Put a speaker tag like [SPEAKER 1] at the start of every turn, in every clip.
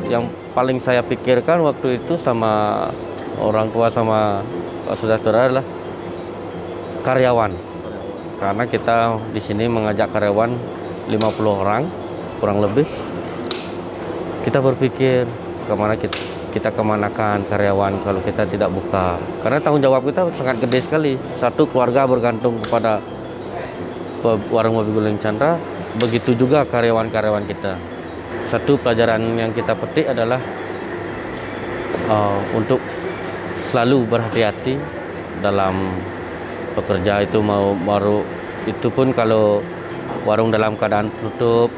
[SPEAKER 1] yang paling saya pikirkan waktu itu sama orang tua sama saudara-saudara adalah karyawan. Karena kita di sini mengajak karyawan 50 orang kurang lebih. Kita berpikir kita kemanakan karyawan kalau kita tidak buka. Karena tanggung jawab kita sangat gede sekali. Satu keluarga bergantung kepada warung Babi Guling Chandra, begitu juga karyawan-karyawan kita. Satu pelajaran yang kita petik adalah untuk selalu berhati-hati dalam bekerja. Itu itu pun kalau warung dalam keadaan tutup,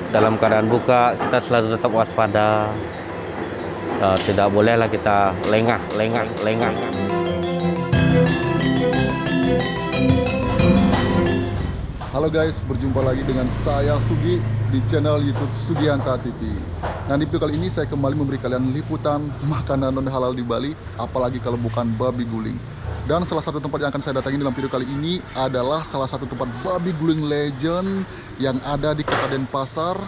[SPEAKER 1] dalam keadaan buka, kita selalu tetap waspada. Tidak bolehlah kita lengah.
[SPEAKER 2] Halo guys, berjumpa lagi dengan saya Sugi di channel YouTube Sugianta TV. Nah, di video kali ini saya kembali memberi kalian liputan makanan non halal di Bali, apalagi kalau bukan babi guling. Dan salah satu tempat yang akan saya datangi dalam video kali ini adalah salah satu tempat babi guling legend yang ada di Kota Denpasar,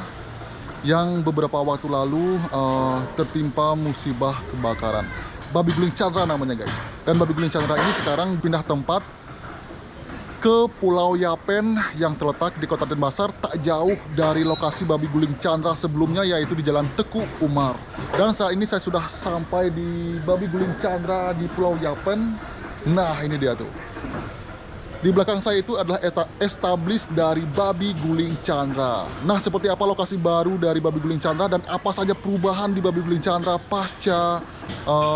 [SPEAKER 2] yang beberapa waktu lalu tertimpa musibah kebakaran. Babi Guling Chandra namanya guys. Dan Babi Guling Chandra ini sekarang pindah tempat ke Pulau Yapen yang terletak di Kota Denpasar, tak jauh dari lokasi Babi Guling Chandra sebelumnya, yaitu di Jalan Teku Umar. Dan saat ini saya sudah sampai di Babi Guling Chandra di Pulau Yapen. Nah, ini dia tuh. Di belakang saya itu adalah establish dari Babi Guling Chandra. Nah, seperti apa lokasi baru dari Babi Guling Chandra dan apa saja perubahan di Babi Guling Chandra pasca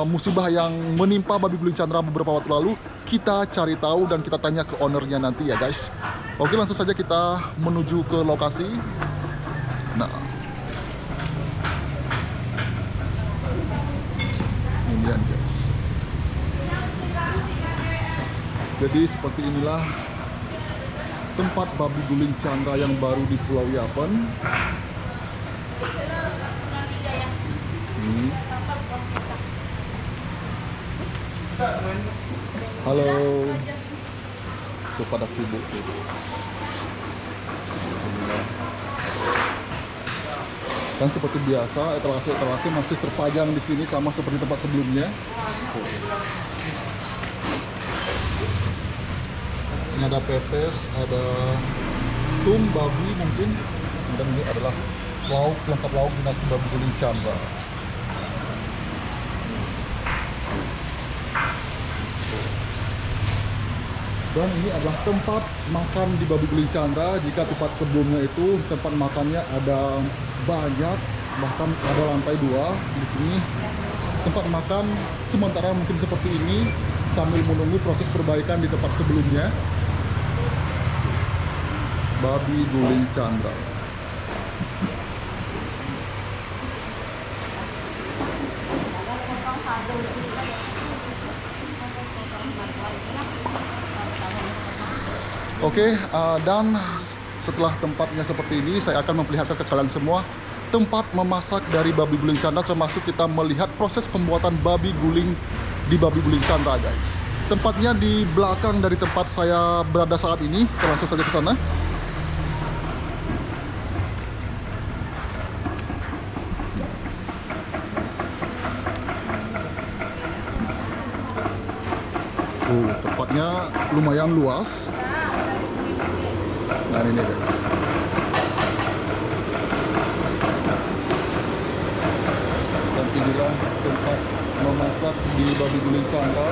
[SPEAKER 2] musibah yang menimpa Babi Guling Chandra beberapa waktu lalu, kita cari tahu dan kita tanya ke ownernya nanti ya guys. Oke, langsung saja kita menuju ke lokasi. Nah, ini dia guys. Jadi seperti inilah tempat Babi Guling Chandra yang baru di Pulau Yapen. Halo. Tuh pada sibuk tuh. Dan seperti biasa, etalase masih terpajang di sini sama seperti tempat sebelumnya. Ini ada pepes, ada tum babi mungkin, dan ini adalah lengkap lauk nasi Babi Guling Chandra. Dan ini adalah tempat makan di Babi Guling Chandra. Jika tempat sebelumnya itu tempat makannya ada banyak, bahkan ada lantai 2. Di sini tempat makan sementara mungkin seperti ini sambil menunggu proses perbaikan di tempat sebelumnya. Babi Guling Chandra. Oke, dan setelah tempatnya seperti ini, saya akan memperlihatkan ke kalian semua tempat memasak dari Babi Guling Chandra, termasuk kita melihat proses pembuatan babi guling di Babi Guling Chandra guys. Tempatnya di belakang dari tempat saya berada saat ini. Kita langsung saja ke sana. Tempatnya lumayan luas. Nah, ini guys. Dan inilah tempat memasak di Babi Guling Chandra.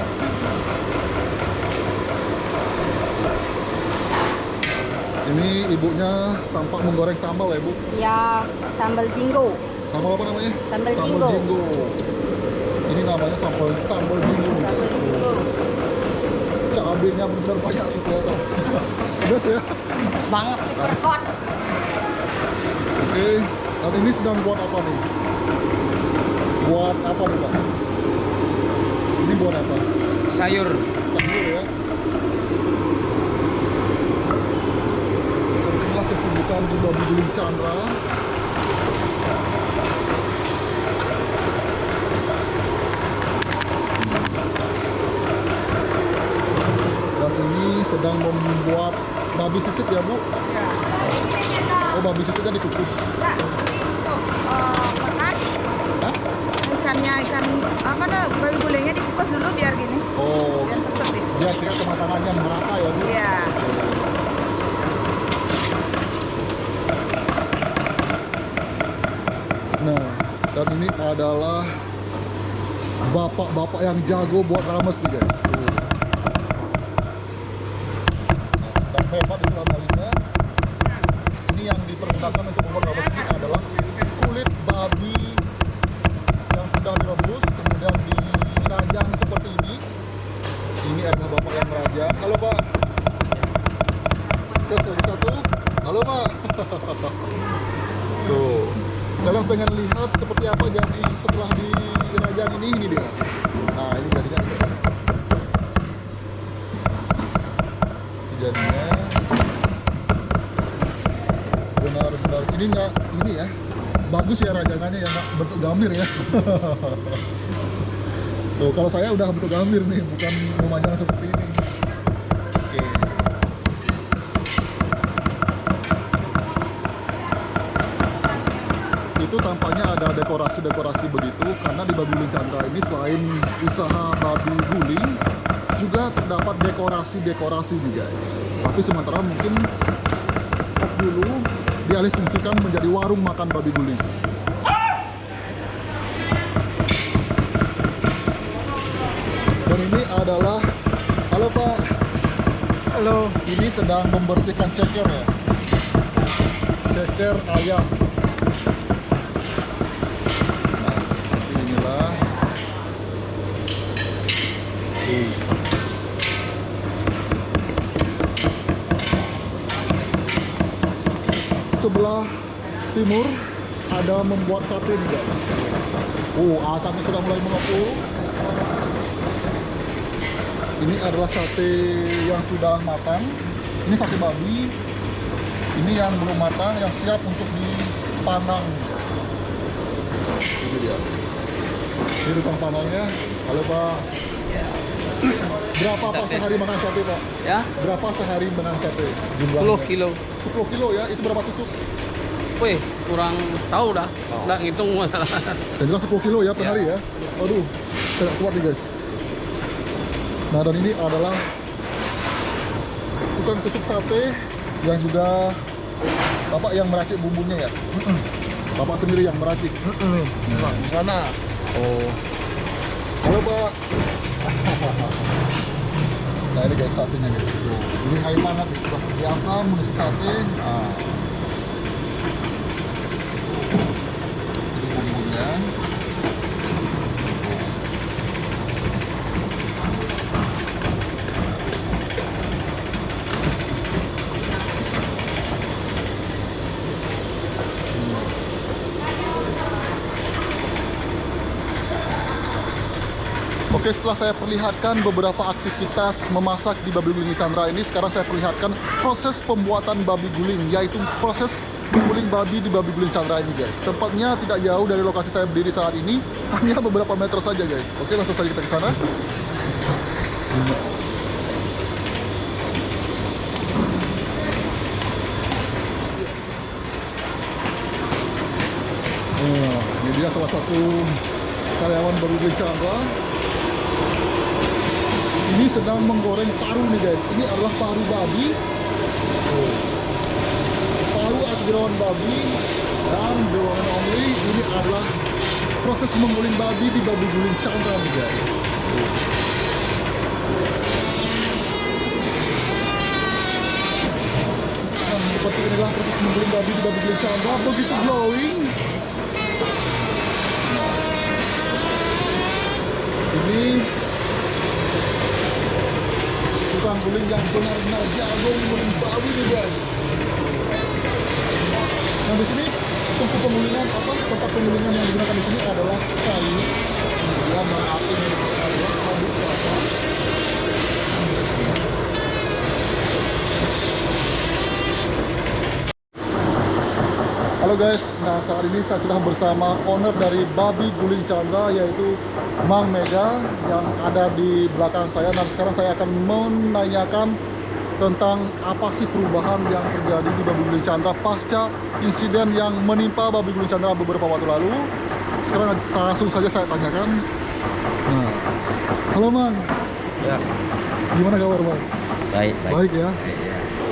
[SPEAKER 2] Ini ibunya tampak menggoreng sambal ya, Bu?
[SPEAKER 3] Ya, sambal jinggo.
[SPEAKER 2] Sambal apa namanya?
[SPEAKER 3] Sambal jinggo.
[SPEAKER 2] Ini namanya sambal jinggo.
[SPEAKER 3] Sambal jinggo.
[SPEAKER 2] Cabenya benar banyak tuh ternyata. Pedas ya?
[SPEAKER 3] Pedas banget. Repot.
[SPEAKER 2] Oke, dan ini sedang buat apa nih? Buat apa nih, Pak? Ini buat apa?
[SPEAKER 1] Sayur.
[SPEAKER 2] Sayur ya. Inilah kesibukan di Babi Guling Chandra. Dan ini sedang membuat babi sisik ya, Bu?
[SPEAKER 3] Ya.
[SPEAKER 2] Oh, babi sisiknya dikukus.
[SPEAKER 3] Untuk penas
[SPEAKER 4] ikan apa dah babi gulingnya dikukus dulu biar gini,
[SPEAKER 2] Oh,
[SPEAKER 4] biar keset ya.
[SPEAKER 2] biar tingkat kematangannya merata ya Bu.
[SPEAKER 4] Iya.
[SPEAKER 2] Nah, dan ini adalah bapak-bapak yang jago buat rames nih guys. Dan hebat Islam Malaysia. Ini yang dipergunakan untuk membuat rames ini adalah kulit babi yang sudah direbus, kemudian dirajang seperti ini. Ini adalah bapak yang merajang. Halo Pak. Satu. Halo Pak. Tuh. Kalian pengen lihat seperti apa jadi setelah dirajang ini dia. Nah, ini jadinya guys. Jadinya benar-benar ini nggak ini ya. Bagus ya rajangannya yang nggak bentuk gambir ya. Tuh, kalau saya udah bentuk gambir nih, bukan memanjang seperti ini. Oke. Itu tampaknya ada dekorasi-dekorasi begitu karena di Babi Guling Chandra ini selain usaha babi guling juga terdapat dekorasi-dekorasi nih guys. Tapi sementara mungkin dulu dialihfungsikan menjadi warung makan babi guling. Dan ini adalah, halo Pak. Halo. Ini sedang membersihkan ceker ya. Ceker ayam. Sebelah timur ada membuat sate nih guys. Asapnya sudah mulai mengepul. Ini adalah sate yang sudah matang. Ini sate babi. Ini yang belum matang, yang siap untuk dipanang. Ini dia. Ini tukang panangnya. Halo Pak. Berapa Pak sehari makan sate Pak?
[SPEAKER 5] Ya,
[SPEAKER 2] Berapa sehari makan sate?
[SPEAKER 5] 10 kilo.
[SPEAKER 2] 10 kilo ya, itu berapa tusuk?
[SPEAKER 5] Wih, kurang tahu dah. Nggak ngitung masalah.
[SPEAKER 2] Dan jelas 10 kilo ya per
[SPEAKER 5] Ya.
[SPEAKER 2] hari ya. Aduh, tidak kuat nih guys. Nah, dan ini adalah tukang tusuk sate yang juga Bapak yang meracik bumbunya ya? Bapak sendiri yang meracik?
[SPEAKER 5] Nah, di sana.
[SPEAKER 2] Oh. Halo Pak. Nah ini guys satenya guys. Tuh. Ini air banget nih. Sudah biasa menusuk sate. Nah. Ini bumbunya. Oke, setelah saya perlihatkan beberapa aktivitas memasak di Babi Guling Chandra ini, sekarang saya perlihatkan proses pembuatan babi guling, yaitu proses mengguling babi di Babi Guling Chandra ini guys. Tempatnya tidak jauh dari lokasi saya berdiri saat ini, hanya beberapa meter saja guys. Oke, langsung saja kita ke sana. Ini dia salah satu karyawan Babi Guling Chandra. Ini sedang menggoreng paru nih guys. Ini adalah paru babi. Paru atau jerawan babi dan jerawan only. Ini adalah proses mengguling babi di Babi Guling Chandra nih guys. Nah, seperti inilah proses mengguling babi di Babi Guling Chandra. Begitu glowing. Ini tukang guling yang benar-benar jago mengguling babi nih guys. Nah di sini tempat penggulingan tempat penggulingan yang digunakan di sini adalah kayu, kemudian bara api yang adalah sabut kelapa. Halo guys, nah saat ini saya sudah bersama owner dari Babi Guling Chandra, yaitu Mang Mega yang ada di belakang saya. Dan sekarang saya akan menanyakan tentang apa sih perubahan yang terjadi di Babi Guling Chandra pasca insiden yang menimpa Babi Guling Chandra beberapa waktu lalu. sekarang langsung saja saya tanyakan. Nah, halo Mang,
[SPEAKER 1] Ya,
[SPEAKER 2] gimana kabar Mang?
[SPEAKER 1] baik, baik.
[SPEAKER 2] Baik ya.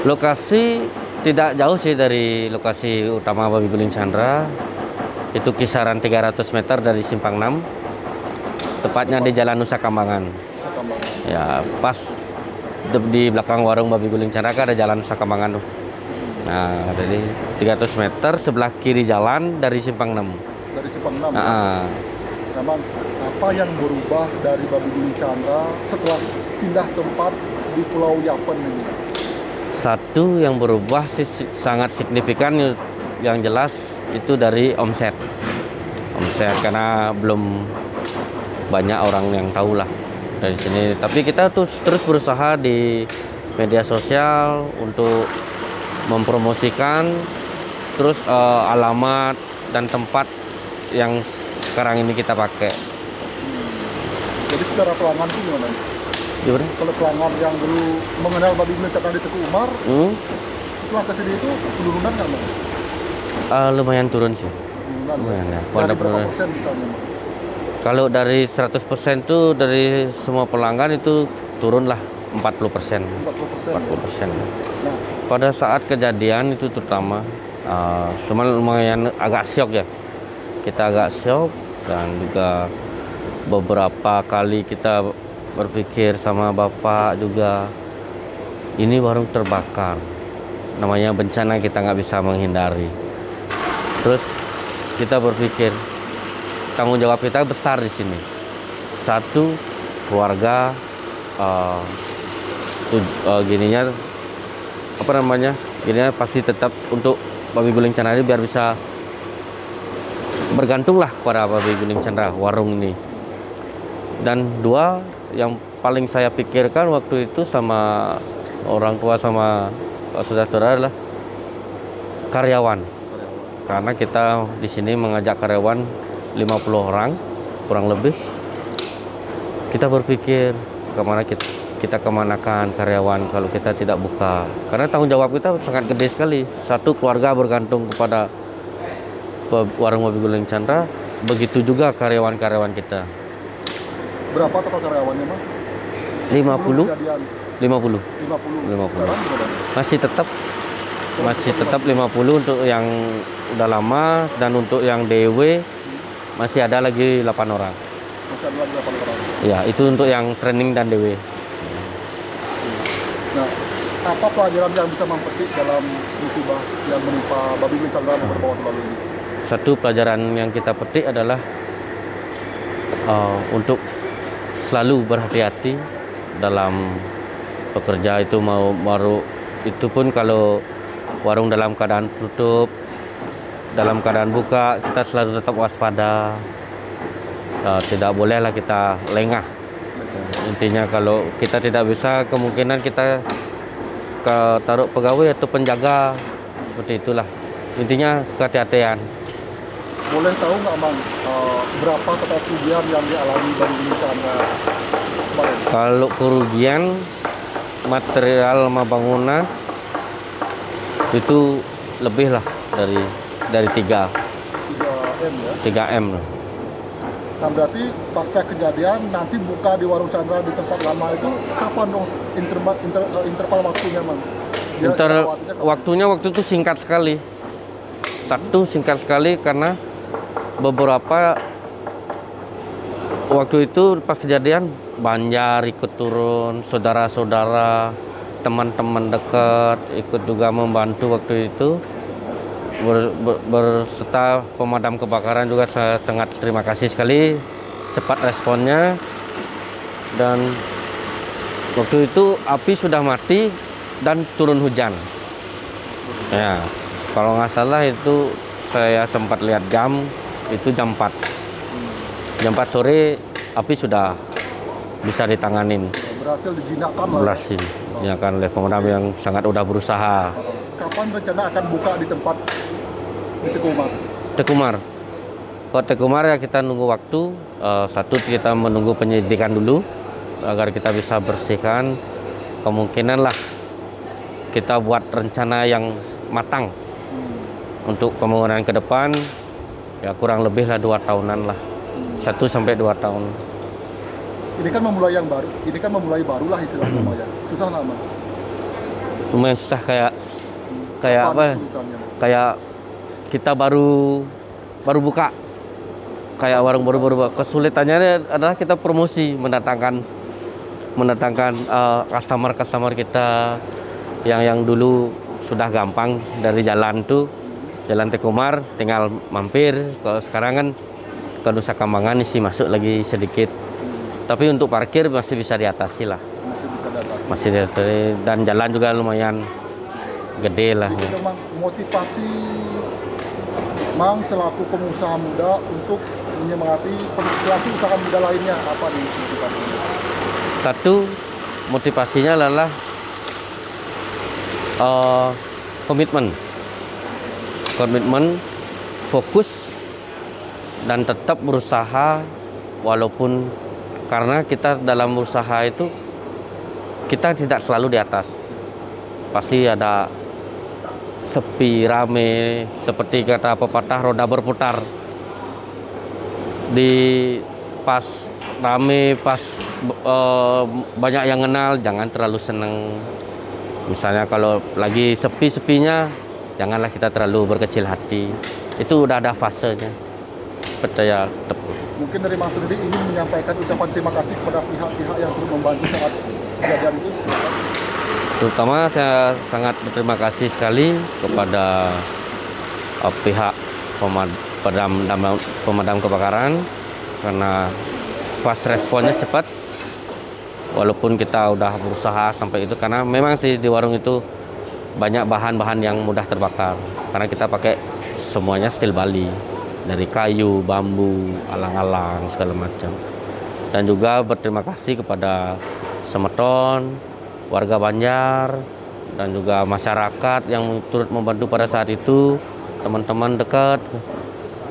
[SPEAKER 1] Lokasi tidak jauh sih dari lokasi utama Babi Guling Chandra. Itu kisaran 300 meter dari Simpang 6. Tepatnya di Jalan Nusa Kambangan. Ya, pas di belakang warung Babi Guling Chandra kan ada Jalan Nusa Kambangan tuh. Nah, jadi 300 meter sebelah kiri jalan dari Simpang 6.
[SPEAKER 2] Dari Simpang 6.
[SPEAKER 1] Nah,
[SPEAKER 2] Nah, Mang, apa yang berubah dari Babi Guling Chandra setelah pindah tempat di Pulau Yapen ini?
[SPEAKER 1] satu yang berubah sih sangat signifikan, yang jelas itu dari omset. Omset karena belum banyak orang yang tahu lah dari sini. Tapi kita tuh terus berusaha di media sosial untuk mempromosikan terus alamat dan tempat yang sekarang ini kita pakai.
[SPEAKER 2] Jadi secara pelanggan itu gimana?
[SPEAKER 1] Gimana?
[SPEAKER 2] Kalau pelanggan yang dulu mengenal Babi Guling Chandra di Teguh Umar, setelah kesini itu penurunan nggak Mang?
[SPEAKER 1] Lumayan turun sih.
[SPEAKER 2] Penurunan.
[SPEAKER 1] Lumayan ya.
[SPEAKER 2] Dari
[SPEAKER 1] Ada
[SPEAKER 2] berapa
[SPEAKER 1] penurunan.
[SPEAKER 2] persen misalnya Mang?
[SPEAKER 1] Kalau dari 100% tuh dari semua pelanggan itu turunlah 40%.
[SPEAKER 2] 40%.
[SPEAKER 1] 40%.
[SPEAKER 2] Nah,
[SPEAKER 1] Pada saat kejadian itu terutama, cuman lumayan agak syok ya. Kita agak syok dan juga beberapa kali kita berpikir sama bapak juga, ini warung terbakar. Namanya bencana kita nggak bisa menghindari. Terus kita berpikir tanggung jawab kita besar di sini. Satu, keluarga, gininya apa namanya? Gininya pasti tetap untuk Babi Guling Chandra ini biar bisa bergantunglah kepada Babi Guling Chandra warung ini. Dan dua, yang paling saya pikirkan waktu itu sama orang tua sama saudara-saudara adalah karyawan. Karena kita di sini mengajak karyawan 50 orang kurang lebih. Kita berpikir kemana kita kemanakan karyawan kalau kita tidak buka. Karena tanggung jawab kita sangat gede sekali. Satu, keluarga bergantung kepada warung Babi Guling Chandra. Begitu juga karyawan-karyawan kita.
[SPEAKER 2] berapa total karyawannya Mang?
[SPEAKER 1] 50,
[SPEAKER 2] Sebelum kejadian
[SPEAKER 1] 50.
[SPEAKER 2] 50. Sekarang gimana?
[SPEAKER 1] Masih tetap 50 untuk yang udah lama, dan untuk yang DW masih ada lagi 8 orang.
[SPEAKER 2] Masih ada lagi 8 orang.
[SPEAKER 1] Ya, itu untuk yang training dan DW.
[SPEAKER 2] Nah, apa pelajaran yang bisa mempetik dalam musibah yang menimpa Babi Guling Chandra beberapa waktu lalu ini?
[SPEAKER 1] Satu pelajaran yang kita petik adalah untuk selalu berhati-hati dalam bekerja. Itu mau baru itu pun kalau warung dalam keadaan tutup, dalam keadaan buka, kita selalu tetap waspada. Tidak bolehlah kita lengah. Intinya kalau kita tidak bisa, kemungkinan kita taruh pegawai atau penjaga, seperti itulah. Intinya kehati-hatian.
[SPEAKER 2] Boleh tahu nggak Mang, berapa total kerugian yang dialami Babi Guling Chandra kemarin?
[SPEAKER 1] Kalau kerugian material sama bangunan itu lebih lah dari 3
[SPEAKER 2] 3M ya.
[SPEAKER 1] 3M.
[SPEAKER 2] Nah, berarti pasca kejadian nanti buka di warung Chandra di tempat lama itu kapan dong interval waktunya Mang?
[SPEAKER 1] Waktunya waktu itu singkat sekali. Satu, singkat sekali karena beberapa waktu itu pas kejadian Banjar ikut turun, saudara-saudara, teman-teman dekat ikut juga membantu waktu itu. Berserta pemadam kebakaran juga, saya sangat terima kasih sekali cepat responnya. Dan waktu itu api sudah mati dan turun hujan. Ya, kalau nggak salah itu saya sempat lihat jam, itu jam 4. Jam 4 sore api sudah bisa ditanganin.
[SPEAKER 2] Berhasil dijinakkan lah.
[SPEAKER 1] Berhasil dijinakkan oleh pemadam yang sangat udah berusaha.
[SPEAKER 2] Kapan rencana akan buka di tempat di Teguh Umar?
[SPEAKER 1] Teguh Umar. Kalau Teguh Umar ya kita nunggu waktu. Satu, kita menunggu penyidikan dulu agar kita bisa bersihkan. Kemungkinan lah kita buat rencana yang matang untuk pembangunan ke depan. Ya kurang lebih lah 2 tahunan lah. 1 sampai 2 tahun.
[SPEAKER 2] Ini kan memulai yang baru, ini kan memulai baru lah istilahnya lumayan. Susah nggak Mang?
[SPEAKER 1] Lumayan susah kayak apa?
[SPEAKER 2] Kesulitannya?
[SPEAKER 1] Kayak kita baru buka. Kayak warung baru buka. Kesulitannya adalah kita promosi, mendatangkan customer kita yang dulu sudah gampang dari jalan Tekomar tinggal mampir. Kalau sekarang kan ke Nusa Kambangan isi masuk lagi sedikit. Tapi untuk parkir masih bisa diatasi lah.
[SPEAKER 2] Masih bisa diatasi.
[SPEAKER 1] Masih diatasi dan jalan juga lumayan gede lah.
[SPEAKER 2] Sedikit dong, Mang, motivasi Mang selaku pengusaha muda untuk menyemangati pelaku usaha muda lainnya apa nih motivasinya?
[SPEAKER 1] Satu, motivasinya adalah komitmen, fokus, dan tetap berusaha walaupun karena kita dalam berusaha itu kita tidak selalu di atas. Pasti ada sepi, rame, seperti kata pepatah roda berputar. Di pas rame, pas banyak yang kenal, jangan terlalu senang. Misalnya kalau lagi sepi-sepinya, janganlah kita terlalu berkecil hati. Itu udah ada fasenya. Percaya.
[SPEAKER 2] Mungkin dari Mang sendiri ingin menyampaikan ucapan terima kasih kepada pihak-pihak yang turut membantu saat kejadian itu. Silakan.
[SPEAKER 1] Terutama saya sangat berterima kasih sekali kepada pihak pemadam kebakaran karena pas responnya cepat. Walaupun kita udah berusaha sampai itu karena memang sih di warung itu banyak bahan-bahan yang mudah terbakar karena kita pakai semuanya steel Bali dari kayu, bambu, alang-alang segala macam. Dan juga berterima kasih kepada Semeton, warga Banjar, dan juga masyarakat yang turut membantu pada saat itu, teman-teman dekat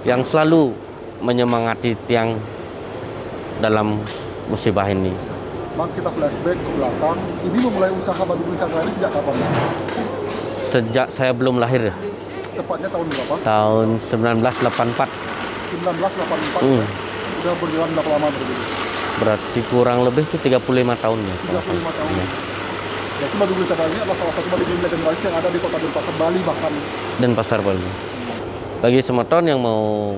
[SPEAKER 1] yang selalu menyemangati tiang dalam musibah ini.
[SPEAKER 2] Mang, kita flashback ke belakang. Ini memulai usaha Babi Guling Chandra ini sejak kapan?
[SPEAKER 1] Sejak saya belum lahir,
[SPEAKER 2] Tepatnya tahun berapa?
[SPEAKER 1] tahun 1984.
[SPEAKER 2] 1984. Udah berjalan berapa lama berarti?
[SPEAKER 1] Berarti kurang lebih itu 35 tahun ya.
[SPEAKER 2] 35 tahun. Jadi Babi Guling Chandra ini adalah salah satu Babi Guling legendaris yang ada di Kota Denpasar, Bali bahkan.
[SPEAKER 1] Denpasar Bali. Bagi Semeton yang mau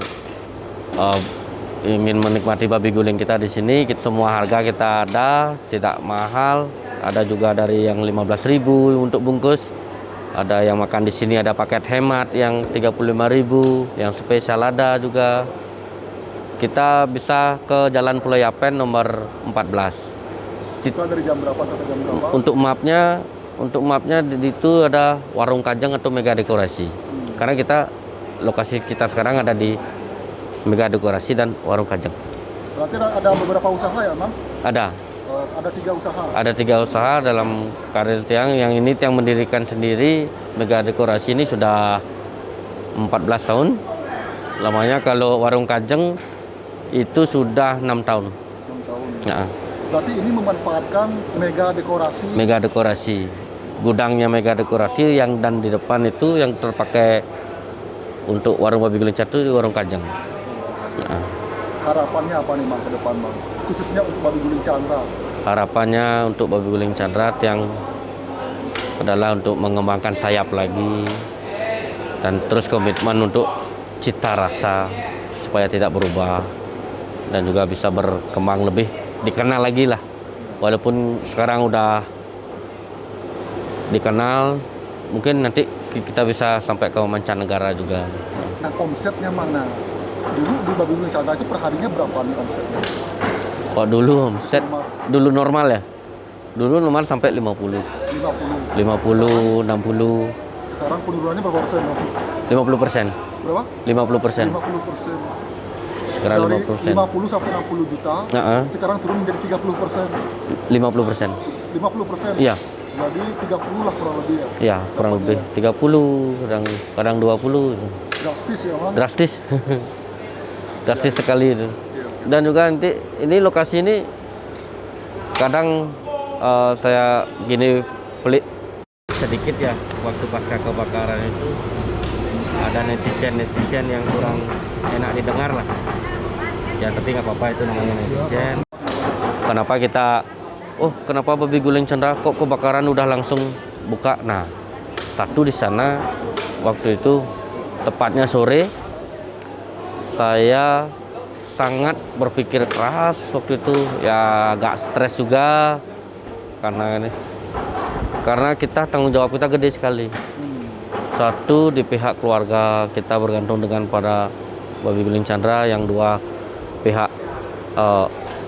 [SPEAKER 1] ingin menikmati babi guling kita di sini, semua harga kita ada, tidak mahal. Ada juga dari yang 15.000 untuk bungkus. Ada yang makan di sini ada paket hemat yang 35.000, yang spesial ada juga. Kita bisa ke Jalan Pulau Yapen nomor 14.
[SPEAKER 2] Itu dari jam berapa sampai jam berapa?
[SPEAKER 1] Untuk mapnya di itu ada Warung Kajang atau Mega Dekorasi. Karena lokasi kita sekarang ada di Mega Dekorasi dan Warung Kajang.
[SPEAKER 2] Berarti ada beberapa usaha ya, Mang?
[SPEAKER 1] Ada.
[SPEAKER 2] Ada 3 usaha.
[SPEAKER 1] Ada 3 usaha dalam karir tiang. Yang ini tiang mendirikan sendiri. Mega Dekorasi ini sudah 14 tahun. Lamanya kalau Warung Kajang itu sudah 6 tahun.
[SPEAKER 2] 6 tahun.
[SPEAKER 1] Ya.
[SPEAKER 2] Berarti ini memanfaatkan Mega Dekorasi.
[SPEAKER 1] Mega Dekorasi. Gudangnya Mega Dekorasi yang dan di depan itu yang terpakai untuk warung babi guling itu di Warung Kajang. Nah.
[SPEAKER 2] Harapannya apa nih, Mang, ke depan, Mang? Khususnya untuk Babi Guling Chandra.
[SPEAKER 1] Harapannya untuk Babi Guling Chandra yang adalah untuk mengembangkan sayap lagi dan terus komitmen untuk cita rasa supaya tidak berubah dan juga bisa berkembang lebih, dikenal lagi lah. Walaupun sekarang udah dikenal, mungkin nanti kita bisa sampai ke mancanegara juga.
[SPEAKER 2] Nah, omsetnya mana? Dulu di Babi Guling Chandra itu perharinya berapa nih omsetnya?
[SPEAKER 1] Kok dulu omset dulu normal ya? Dulu normal sampai 50. 50, 60.
[SPEAKER 2] Sekarang penurunannya berapa persen?
[SPEAKER 1] 50%.
[SPEAKER 2] Berapa?
[SPEAKER 1] 50%.
[SPEAKER 2] 50%.
[SPEAKER 1] Sekarang
[SPEAKER 2] Dari
[SPEAKER 1] 50%.
[SPEAKER 2] 50 sampai 60 juta, sekarang turun menjadi 30%.
[SPEAKER 1] 50%.
[SPEAKER 2] 50%?
[SPEAKER 1] Iya.
[SPEAKER 2] Jadi 30 lah kurang lebih ya?
[SPEAKER 1] Iya, kurang lebih. 30, kadang 20.
[SPEAKER 2] Drastis ya, Mang?
[SPEAKER 1] Drastis. Drastis sekali itu. Dan juga nanti ini lokasi ini kadang saya gini pelik sedikit ya, waktu pasca kebakaran itu ada netizen yang kurang enak didengar lah. Ya tapi nggak apa-apa, itu namanya netizen. Kenapa babi guling Chandra kok kebakaran udah langsung buka? Nah, satu di sana waktu itu tepatnya sore, saya sangat berpikir keras waktu itu, ya agak stres juga karena kita tanggung jawab kita gede sekali. Satu, di pihak keluarga kita bergantung dengan pada babi guling Chandra, yang dua pihak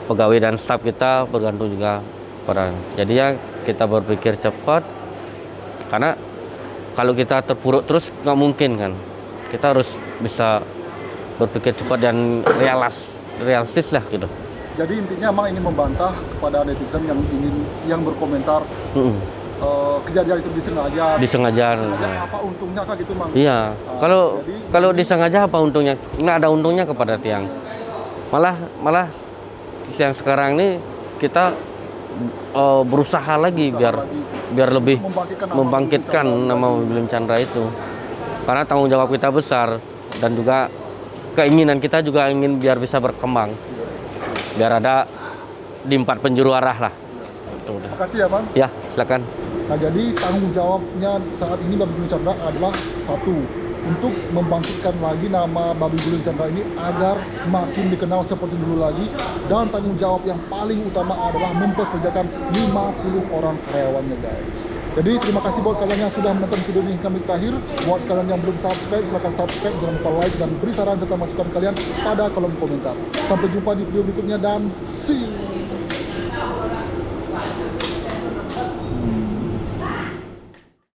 [SPEAKER 1] pegawai dan staf kita bergantung juga pada. Jadi ya kita berpikir cepat, karena kalau kita terpuruk terus nggak mungkin kan. Kita harus bisa berpikir cepat dan realistis lah gitu.
[SPEAKER 2] Jadi intinya emang ingin membantah kepada netizen yang berkomentar kejadian itu disengaja. Apa untungnya kak gitu mang?
[SPEAKER 1] Iya. Kalau disengaja apa untungnya? Nggak ada untungnya kepada tiang. Malah yang sekarang ini kita berusaha lagi biar lebih membangkitkan nama babi guling Chandra itu. Karena tanggung jawab kita besar dan juga keinginan kita juga ingin biar bisa berkembang. Biar ada di 4 penjuru arah lah.
[SPEAKER 2] Terima kasih ya bang.
[SPEAKER 1] Ya, silakan.
[SPEAKER 2] Nah jadi tanggung jawabnya saat ini babi guling Chandra adalah satu, untuk membangkitkan lagi nama babi guling Chandra ini agar makin dikenal seperti dulu lagi, dan tanggung jawab yang paling utama adalah mempekerjakan 50 orang karyawannya guys. Jadi terima kasih buat kalian yang sudah menonton video ini kami terakhir. Buat kalian yang belum subscribe, silahkan subscribe, jangan lupa like dan beri saran serta masukan kalian pada kolom komentar. Sampai jumpa di video berikutnya dan see you.